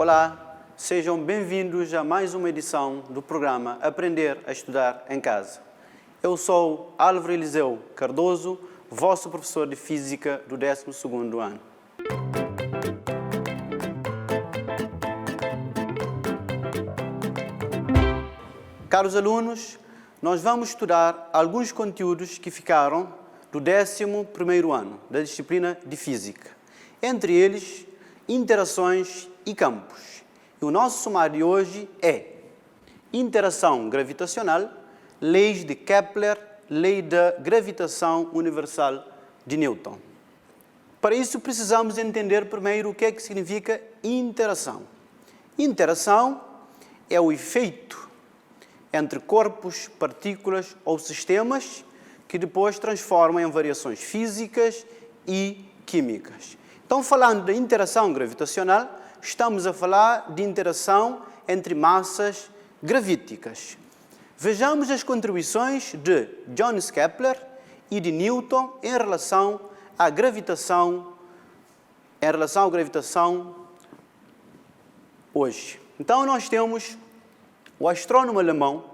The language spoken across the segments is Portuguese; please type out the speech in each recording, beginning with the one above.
Olá, sejam bem-vindos a mais uma edição do programa Aprender a Estudar em Casa. Eu sou Álvaro Eliseu Cardoso, vosso professor de Física do 12º ano. Caros alunos, nós vamos estudar alguns conteúdos que ficaram do 11º ano da disciplina de Física. Entre eles, interações e campos. E o nosso sumário de hoje é interação gravitacional, leis de Kepler, lei da gravitação universal de Newton. Para isso, precisamos entender primeiro o que é que significa interação. Interação é o efeito entre corpos, partículas ou sistemas que depois transformam em variações físicas e químicas. Então, falando da interação gravitacional, estamos a falar de interação entre massas gravíticas. Vejamos as contribuições de Johannes Kepler e de Newton em relação à gravitação, hoje. Então, nós temos o astrônomo alemão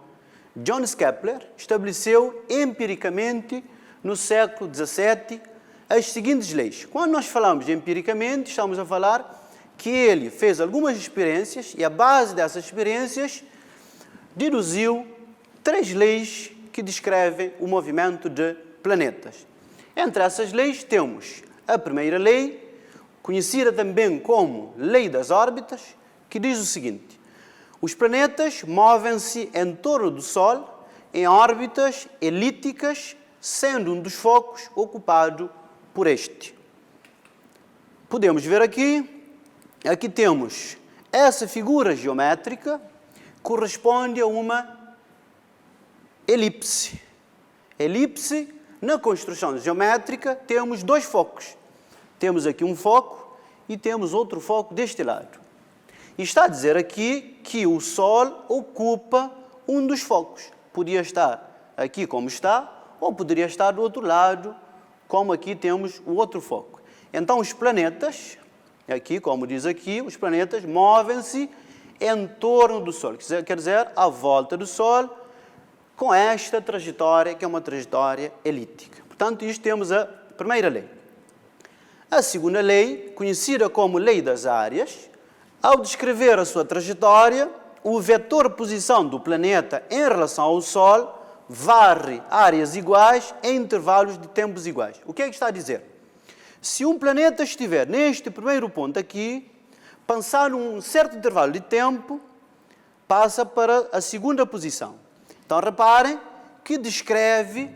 Johannes Kepler estabeleceu empiricamente no século XVII as seguintes leis. Quando nós falamos de empiricamente, estamos a falar que ele fez algumas experiências e, à base dessas experiências, deduziu 3 leis que descrevem o movimento de planetas. Entre essas leis temos a primeira lei, conhecida também como Lei das Órbitas, que diz o seguinte: os planetas movem-se em torno do Sol em órbitas elípticas, sendo um dos focos ocupado por este. Podemos ver aqui temos essa figura geométrica, corresponde a uma elipse. Elipse, na construção geométrica, temos 2 focos. Temos aqui um foco e temos outro foco deste lado. E está a dizer aqui que o Sol ocupa um dos focos. Podia estar aqui como está, ou poderia estar do outro lado, como aqui temos o outro foco. Então, os planetas, aqui, como diz aqui, os planetas movem-se em torno do Sol. Quer dizer, à volta do Sol, com esta trajetória, que é uma trajetória elíptica. Portanto, isto temos a primeira lei. A segunda lei, conhecida como Lei das Áreas, ao descrever a sua trajetória, o vetor posição do planeta em relação ao Sol varre áreas iguais em intervalos de tempos iguais. O que é que está a dizer? Se um planeta estiver neste primeiro ponto aqui, passar num certo intervalo de tempo, passa para a segunda posição. Então, reparem que descreve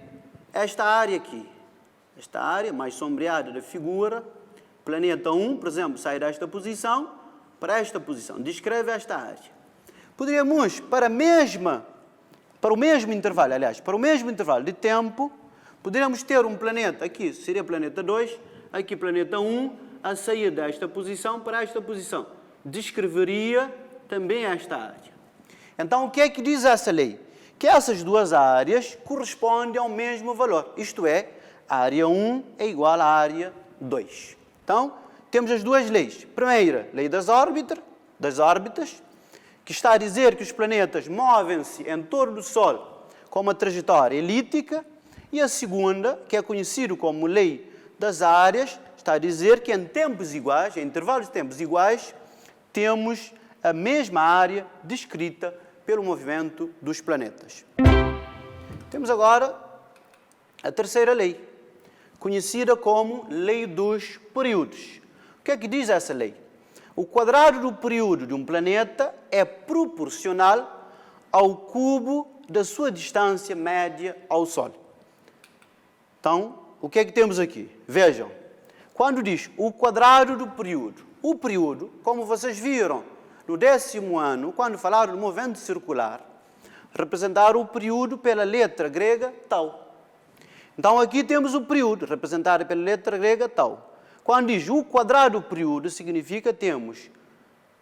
esta área aqui. Esta área mais sombreada da figura, planeta 1, por exemplo, sai desta posição para esta posição. Descreve esta área. Poderíamos, para o mesmo intervalo de tempo, poderíamos ter um planeta, aqui seria planeta 2, aqui planeta 1, a sair desta posição para esta posição. Descreveria também esta área. Então, o que é que diz essa lei? Que essas 2 áreas correspondem ao mesmo valor. Isto é, a área 1 é igual à área 2. Então, temos as 2 leis. Primeira, lei das órbitas, que está a dizer que os planetas movem-se em torno do Sol com uma trajetória elíptica. E a segunda, que é conhecido como lei das áreas, está a dizer que em tempos iguais, em intervalos de tempos iguais, temos a mesma área descrita pelo movimento dos planetas. Temos agora a terceira lei, conhecida como Lei dos Períodos. O que é que diz essa lei? O quadrado do período de um planeta é proporcional ao cubo da sua distância média ao Sol. Então, o que é que temos aqui? Vejam, quando diz o quadrado do período, o período, como vocês viram no 10º ano, quando falaram do movimento circular, representaram o período pela letra grega tau. Então, aqui temos o período, representado pela letra grega tau. Quando diz o quadrado do período, significa que temos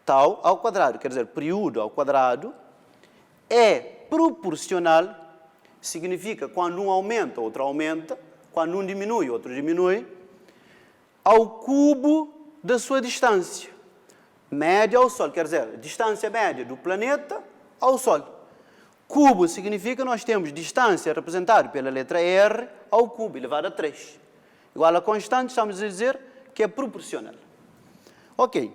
tau ao quadrado, quer dizer, período ao quadrado, é proporcional, significa quando um aumenta, outro aumenta, quando um diminui, outro diminui, ao cubo da sua distância. média ao Sol, quer dizer, distância média do planeta ao Sol. Cubo significa que nós temos distância representada pela letra R ao cubo, elevado a 3. Igual a constante, estamos a dizer que é proporcional. Ok.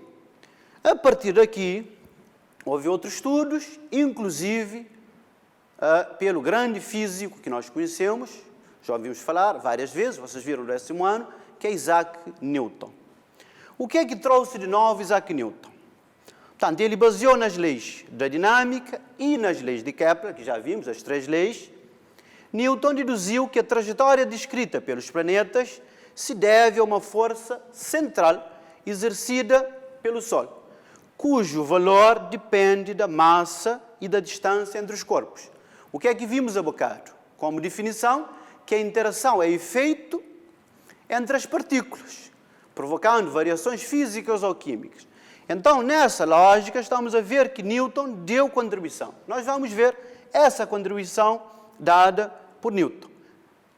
A partir daqui, houve outros estudos, inclusive pelo grande físico que nós conhecemos, já ouvimos falar várias vezes, vocês viram no 10º ano, que é Isaac Newton. O que é que trouxe de novo Isaac Newton? Portanto, ele baseou nas leis da dinâmica e nas leis de Kepler, que já vimos, as 3 leis. Newton deduziu que a trajetória descrita pelos planetas se deve a uma força central exercida pelo Sol, cujo valor depende da massa e da distância entre os corpos. O que é que vimos há bocado? Como definição, que a interação é efeito entre as partículas, provocando variações físicas ou químicas. Então, nessa lógica, estamos a ver que Newton deu contribuição. Nós vamos ver essa contribuição dada por Newton.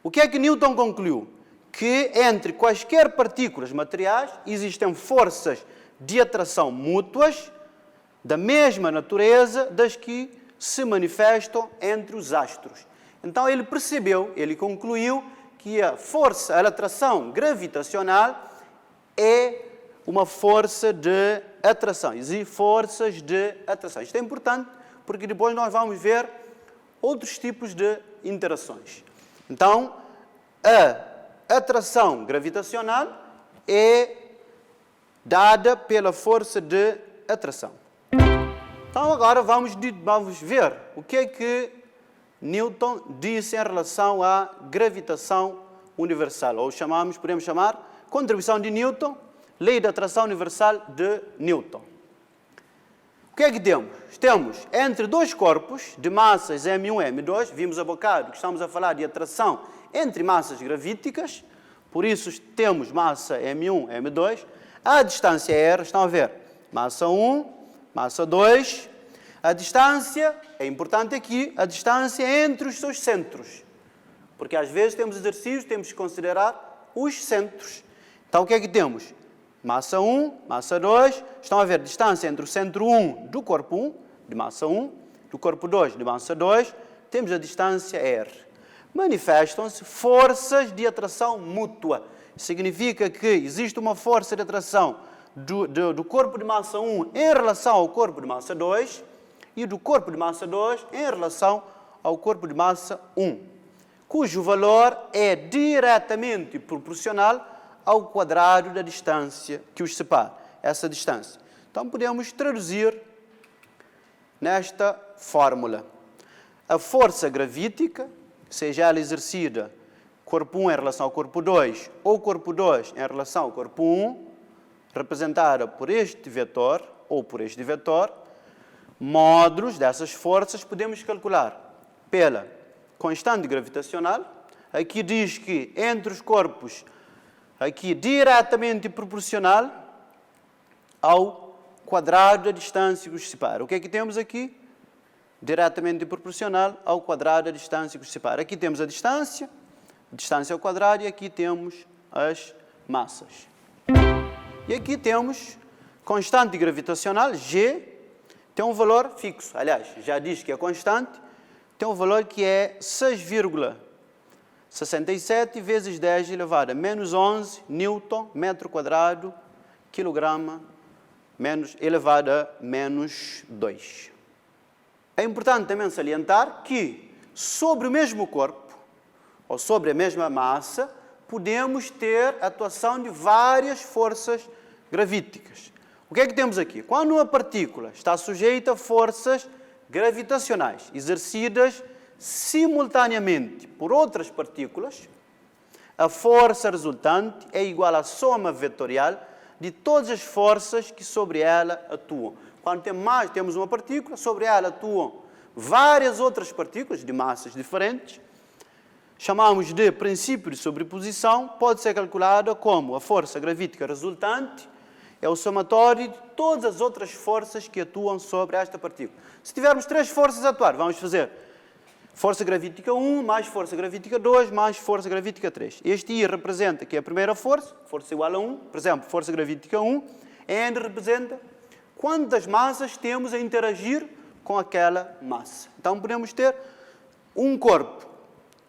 O que é que Newton concluiu? Que entre quaisquer partículas materiais existem forças de atração mútuas da mesma natureza das que se manifestam entre os astros. Então, ele percebeu, ele concluiu que a atração gravitacional é uma força de atração. Existem forças de atração. Isto é importante porque depois nós vamos ver outros tipos de interações. Então, a atração gravitacional é dada pela força de atração. Então, agora vamos ver o que é que Newton disse em relação à gravitação universal, ou podemos chamar contribuição de Newton, lei da atração universal de Newton. O que é que temos? Temos entre dois corpos de massas M1 e M2, vimos há bocado que estamos a falar de atração entre massas gravíticas, por isso temos massa M1 e M2, a distância R, estão a ver, massa 1, massa 2, a distância, é importante aqui, a distância entre os seus centros, porque às vezes temos exercícios, temos que considerar os centros. Então o que é que temos? Massa 1, massa 2, estão a ver a distância entre o centro 1 do corpo 1, de massa 1, do corpo 2, de massa 2, temos a distância R. Manifestam-se forças de atração mútua. Significa que existe uma força de atração do corpo de massa 1 em relação ao corpo de massa 2 e do corpo de massa 2 em relação ao corpo de massa 1, cujo valor é diretamente proporcional ao quadrado da distância que os separa, essa distância. Então, podemos traduzir nesta fórmula. A força gravítica, seja ela exercida corpo 1 em relação ao corpo 2 ou corpo 2 em relação ao corpo 1, representada por este vetor ou por este vetor, módulos dessas forças podemos calcular pela constante gravitacional. Aqui diz que entre os corpos aqui diretamente proporcional ao quadrado da distância que os separa. O que é que temos aqui? Diretamente proporcional ao quadrado da distância que os separa. Aqui temos a distância ao quadrado, e aqui temos as massas. E aqui temos constante gravitacional, G, tem um valor fixo. Aliás, já diz que é constante, tem um valor que é 6,67 vezes 10 elevado a menos 11 newton, metro quadrado, quilograma, elevado a menos 2. É importante também salientar que sobre o mesmo corpo, ou sobre a mesma massa, podemos ter a atuação de várias forças gravíticas. O que é que temos aqui? Quando uma partícula está sujeita a forças gravitacionais exercidas simultaneamente por outras partículas, a força resultante é igual à soma vetorial de todas as forças que sobre ela atuam. Quando temos uma partícula, sobre ela atuam várias outras partículas de massas diferentes, chamamos de princípio de sobreposição, pode ser calculada como a força gravítica resultante é o somatório de todas as outras forças que atuam sobre esta partícula. Se tivermos 3 forças a atuar, vamos fazer força gravítica 1 mais força gravítica 2 mais força gravítica 3. Este I representa que é a primeira força igual a 1, por exemplo, força gravítica 1, N representa quantas massas temos a interagir com aquela massa. Então, podemos ter um corpo.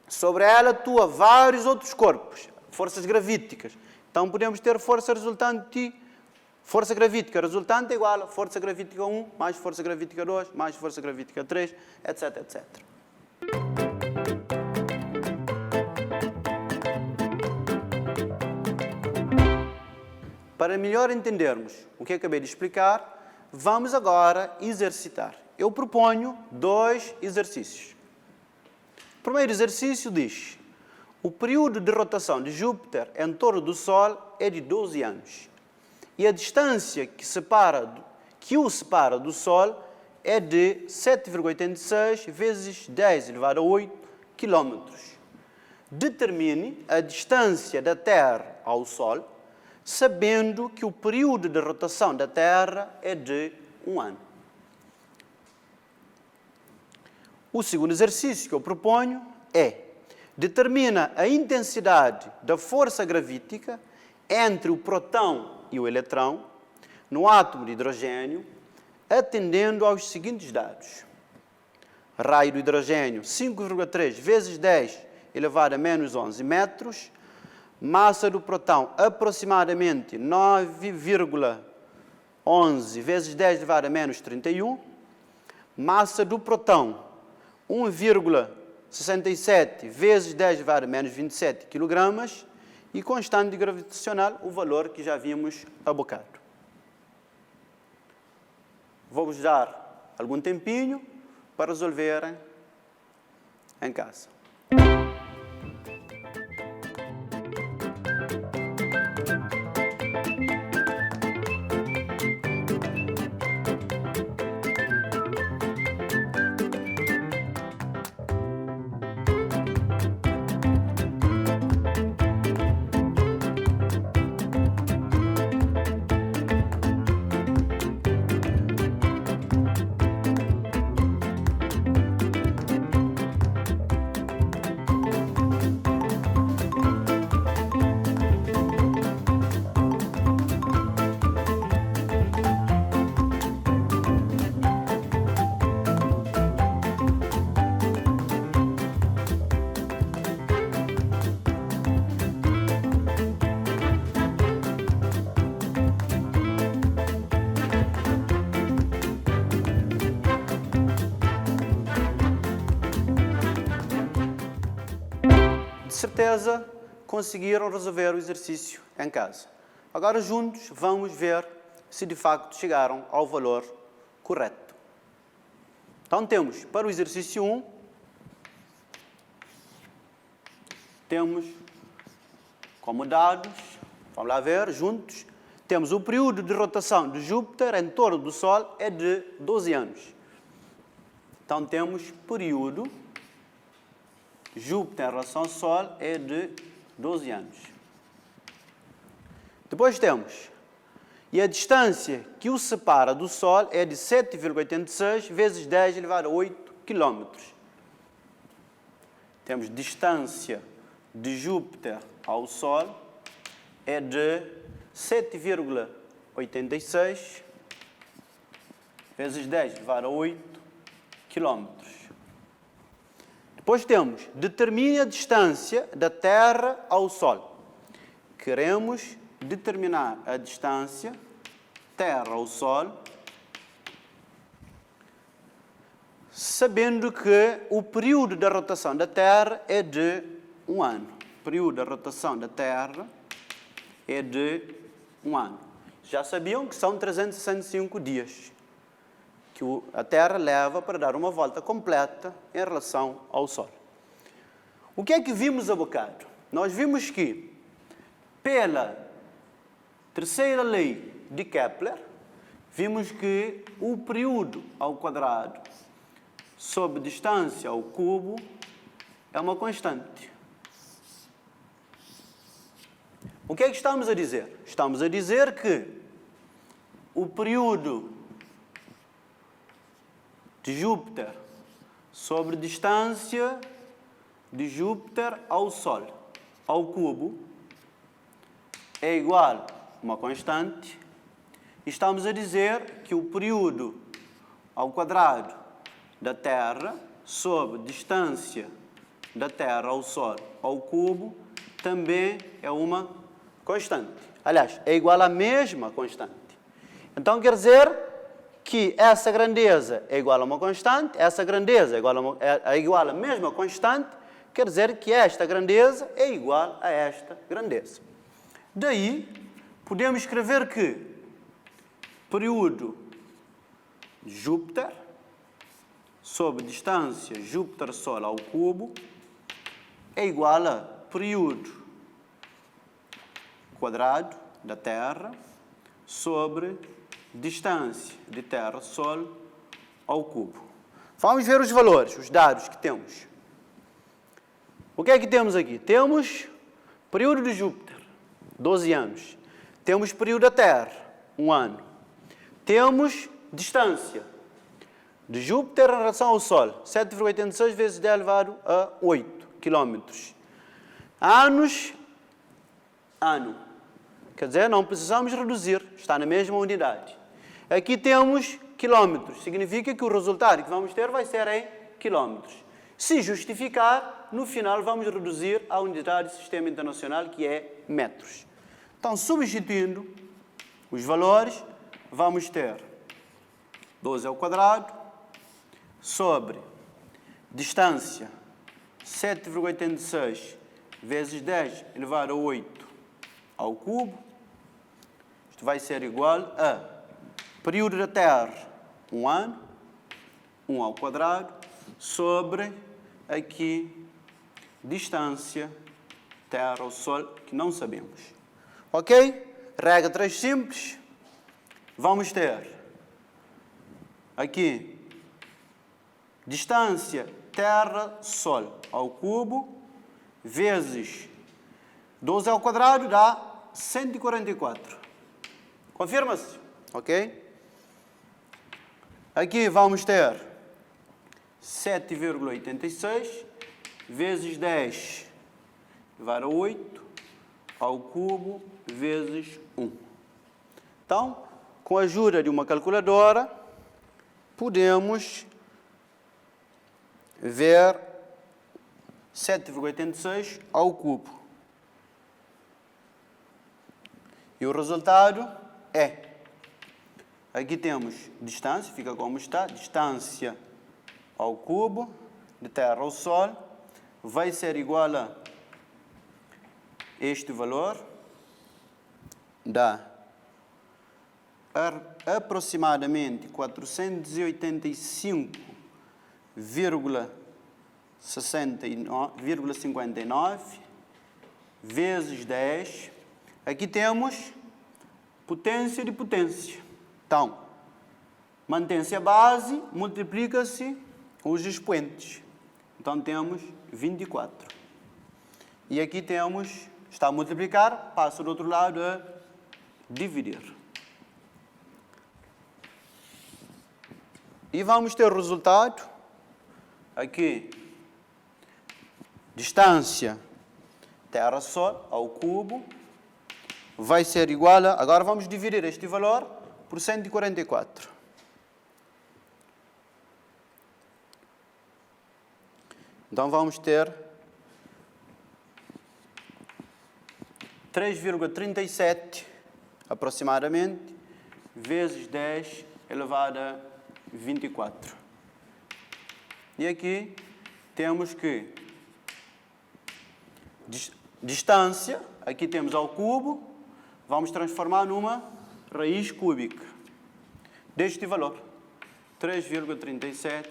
Sobre ela atua vários outros corpos, forças gravíticas. Então, podemos ter força gravítica resultante igual a força gravítica 1 mais força gravítica 2 mais força gravítica 3, etc, etc. Para melhor entendermos o que acabei de explicar, vamos agora exercitar. Eu proponho 2 exercícios. O primeiro exercício diz: o período de rotação de Júpiter em torno do Sol é de 12 anos. E a distância que o separa do Sol é de 7,86 vezes 10 elevado a 8 km. Determine a distância da Terra ao Sol, sabendo que o período de rotação da Terra é de 1 ano. O segundo exercício que eu proponho é: determina a intensidade da força gravítica entre o próton e o eletrão no átomo de hidrogênio, atendendo aos seguintes dados. Raio do hidrogênio 5,3 vezes 10 elevado a menos 11 metros. Massa do próton aproximadamente 9,11 vezes 10 elevado a menos 31. Massa do próton 1,67 vezes 10 elevado a menos 27 kg. E constante gravitacional, o valor que já vimos há bocado. Vou-vos dar algum tempinho para resolverem em casa. De certeza conseguiram resolver o exercício em casa. Agora juntos vamos ver se de facto chegaram ao valor correto. Então temos para o exercício 1, temos como dados, vamos lá ver juntos, temos o período de rotação de Júpiter em torno do Sol é de 12 anos. Então temos período Júpiter em relação ao Sol é de 12 anos. Depois temos, e a distância que o separa do Sol é de 7,86 vezes 10 elevado a 8 km. Temos distância de Júpiter ao Sol é de 7,86 vezes 10 elevado a 8 km. Depois temos, determine a distância da Terra ao Sol. Queremos determinar a distância Terra ao Sol, sabendo que o período da rotação da Terra é de 1 ano. O período da rotação da Terra é de 1 ano. Já sabiam que são 365 dias que a Terra leva para dar uma volta completa em relação ao Sol. O que é que vimos há bocado? Nós vimos que, pela terceira lei de Kepler, vimos que o período ao quadrado sobre distância ao cubo é uma constante. O que é que estamos a dizer? Estamos a dizer que o período de Júpiter sobre distância de Júpiter ao Sol, ao cubo, é igual a uma constante, estamos a dizer que o período ao quadrado da Terra sobre distância da Terra ao Sol ao cubo também é uma constante. Aliás, é igual à mesma constante. Então, quer dizer que essa grandeza é igual a uma constante, essa grandeza é igual à mesma constante, quer dizer que esta grandeza é igual a esta grandeza. Daí, podemos escrever que período de Júpiter sobre distância Júpiter-Sol ao cubo é igual a período quadrado da Terra sobre distância de Terra-Sol ao cubo. Vamos ver os valores, os dados que temos. O que é que temos aqui? Temos período de Júpiter, 12 anos. Temos período da Terra, 1 ano. Temos distância de Júpiter em relação ao Sol, 7,86 vezes 10 elevado a 8 quilômetros. Anos, ano. Quer dizer, não precisamos reduzir, está na mesma unidade. Aqui temos quilômetros, significa que o resultado que vamos ter vai ser em quilômetros. Se justificar, no final vamos reduzir a unidade do sistema internacional, que é metros. Então, substituindo os valores, vamos ter 12 ao quadrado sobre distância 7,86 vezes 10 elevado a 8 ao cubo. Isto vai ser igual a período da Terra, 1 ano, 1 ao quadrado, sobre aqui distância Terra ao Sol, que não sabemos. Ok? Regra 3 simples. Vamos ter aqui distância Terra-Sol ao cubo vezes 12 ao quadrado dá 144. Confirma-se? Ok? Aqui vamos ter 7,86 vezes 10 elevado a 8 ao cubo vezes 1. Então, com a ajuda de uma calculadora, podemos ver 7,86 ao cubo. E o resultado é, aqui temos distância, fica como está, distância ao cubo, de Terra ao Sol, vai ser igual a este valor, dá aproximadamente 485,59 vezes 10. Aqui temos potência de potência. Então, mantém-se a base, multiplica-se os expoentes. Então, temos 24. E aqui temos, está a multiplicar, passa do outro lado a dividir. E vamos ter o resultado, aqui, distância Terra-Sol ao cubo, vai ser igual a, agora vamos dividir este valor por 144. Então vamos ter 3,37 aproximadamente vezes 10 elevado a 24. E aqui temos que distância, aqui temos ao cubo, vamos transformar numa raiz cúbica deste valor. 3,37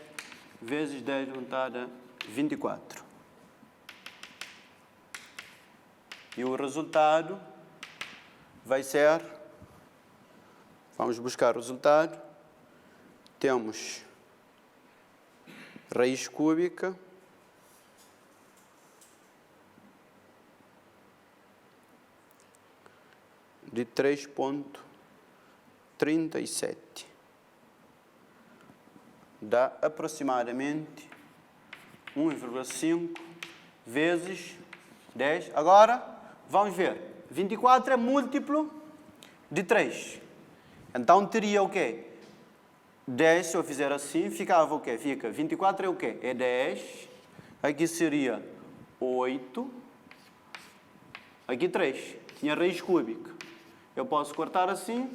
vezes 10 elevado a 24. E o resultado vai ser, vamos buscar o resultado, temos raiz cúbica de 3,37. Dá aproximadamente 1,5 vezes 10. Agora, vamos ver. 24 é múltiplo de 3. Então teria o quê? 10, se eu fizer assim, ficava o quê? Fica 24 é o quê? É 10. Aqui seria 8. Aqui 3. Tinha raiz cúbica. Eu posso cortar assim.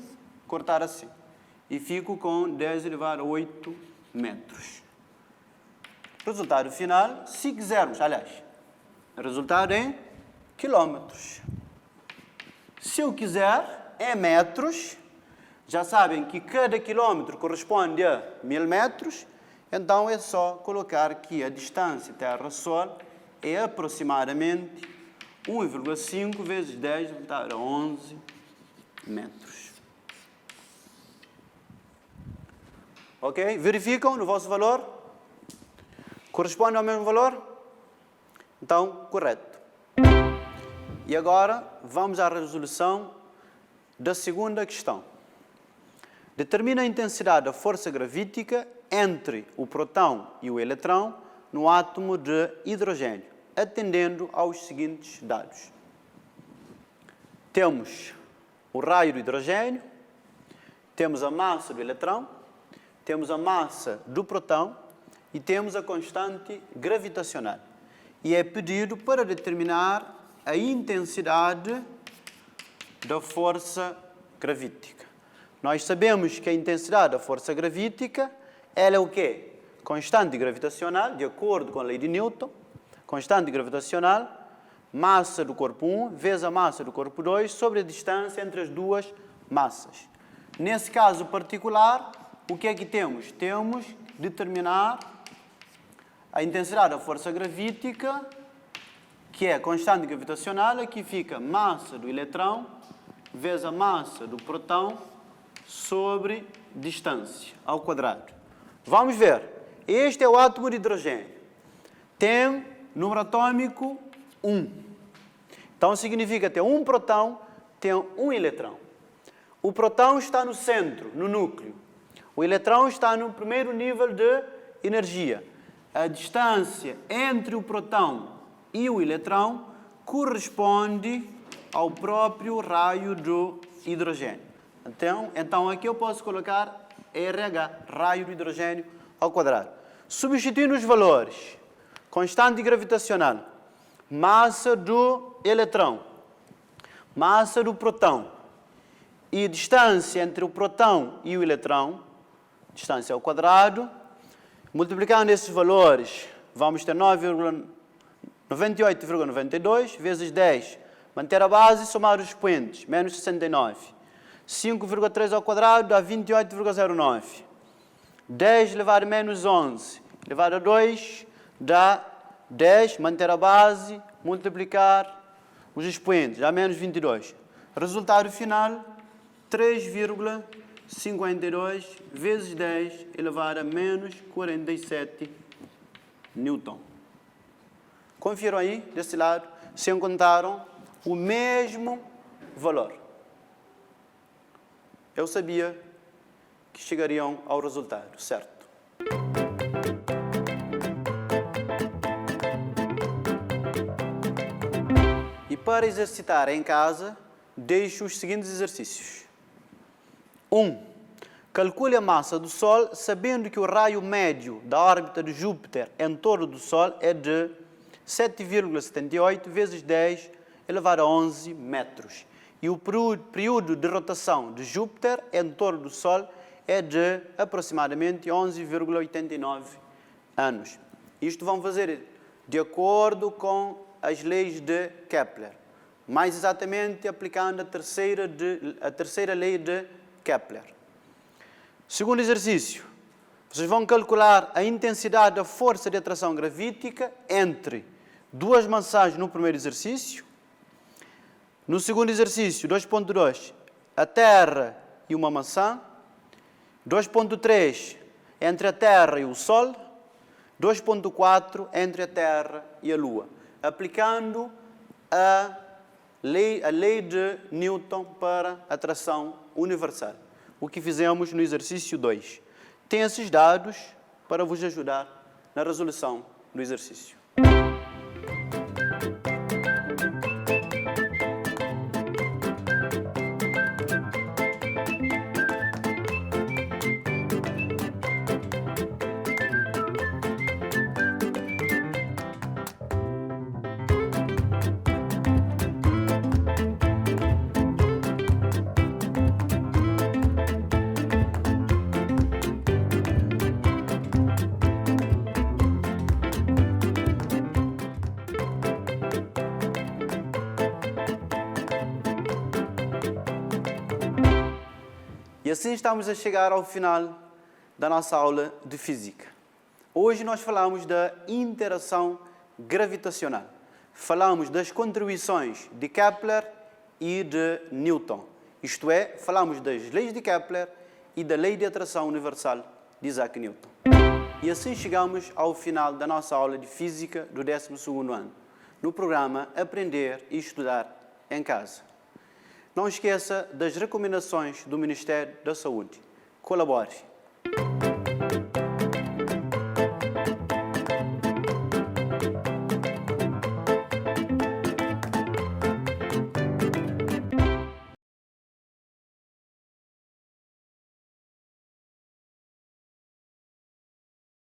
E fico com 10 elevado a 8 metros. Resultado final, se quisermos, aliás, resultado em quilômetros. Se eu quiser, em metros, já sabem que cada quilômetro corresponde a 1000 metros, então é só colocar que a distância Terra-Sol é aproximadamente 1,5 vezes 10 elevado a 11 metros. Ok? Verificam no vosso valor? Corresponde ao mesmo valor? Então, correto. E agora, vamos à resolução da segunda questão. Determina a intensidade da força gravítica entre o próton e o eletrão no átomo de hidrogênio, atendendo aos seguintes dados. Temos o raio do hidrogênio, temos a massa do eletrão, temos a massa do próton e temos a constante gravitacional. E é pedido para determinar a intensidade da força gravítica. Nós sabemos que a intensidade da força gravítica, ela é o quê? Constante gravitacional, de acordo com a lei de Newton, constante gravitacional, massa do corpo 1 vezes a massa do corpo 2 sobre a distância entre as duas massas. Nesse caso particular, o que é que temos? Temos que determinar a intensidade da força gravítica, que é constante gravitacional, aqui fica massa do eletrão vezes a massa do próton sobre distância ao quadrado. Vamos ver. Este é o átomo de hidrogênio. Tem número atômico 1. Então significa que tem um próton, tem um eletrão. O próton está no centro, no núcleo. O eletrão está no primeiro nível de energia. A distância entre o próton e o eletrão corresponde ao próprio raio do hidrogênio. Então aqui eu posso colocar RH, raio do hidrogênio ao quadrado. Substituindo os valores, constante gravitacional, massa do eletrão, massa do próton e distância entre o próton e o eletrão, distância ao quadrado, multiplicando esses valores, vamos ter 98,92 vezes 10, manter a base e somar os expoentes, menos 69. 5,3 ao quadrado dá 28,09. 10 elevado a menos 11 elevado a 2 dá 10, manter a base, multiplicar os expoentes, dá menos 22. Resultado final, 3,52 vezes 10 elevado a menos 47 Newton. Confiram aí, desse lado, se encontraram o mesmo valor. Eu sabia que chegariam ao resultado, certo? E para exercitar em casa, deixo os seguintes exercícios. 1. Calcule a massa do Sol sabendo que o raio médio da órbita de Júpiter em torno do Sol é de 7,78 vezes 10 elevado a 11 metros. E o período de rotação de Júpiter em torno do Sol é de aproximadamente 11,89 anos. Isto vão fazer de acordo com as leis de Kepler, mais exatamente aplicando a terceira lei de Kepler. Segundo exercício, vocês vão calcular a intensidade da força de atração gravítica entre duas maçãs no primeiro exercício. No segundo exercício, 2.2, a Terra e uma maçã. 2.3, entre a Terra e o Sol. 2.4, entre a Terra e a Lua. Aplicando a lei de Newton para a atração universal. O que fizemos no exercício 2. Tem esses dados para vos ajudar na resolução do exercício. E assim estamos a chegar ao final da nossa aula de Física. Hoje nós falamos da interação gravitacional. Falamos das contribuições de Kepler e de Newton. Isto é, falamos das leis de Kepler e da lei de atração universal de Isaac Newton. E assim chegamos ao final da nossa aula de Física do 12º ano, no programa Aprender e Estudar em Casa. Não esqueça das recomendações do Ministério da Saúde. Colabore.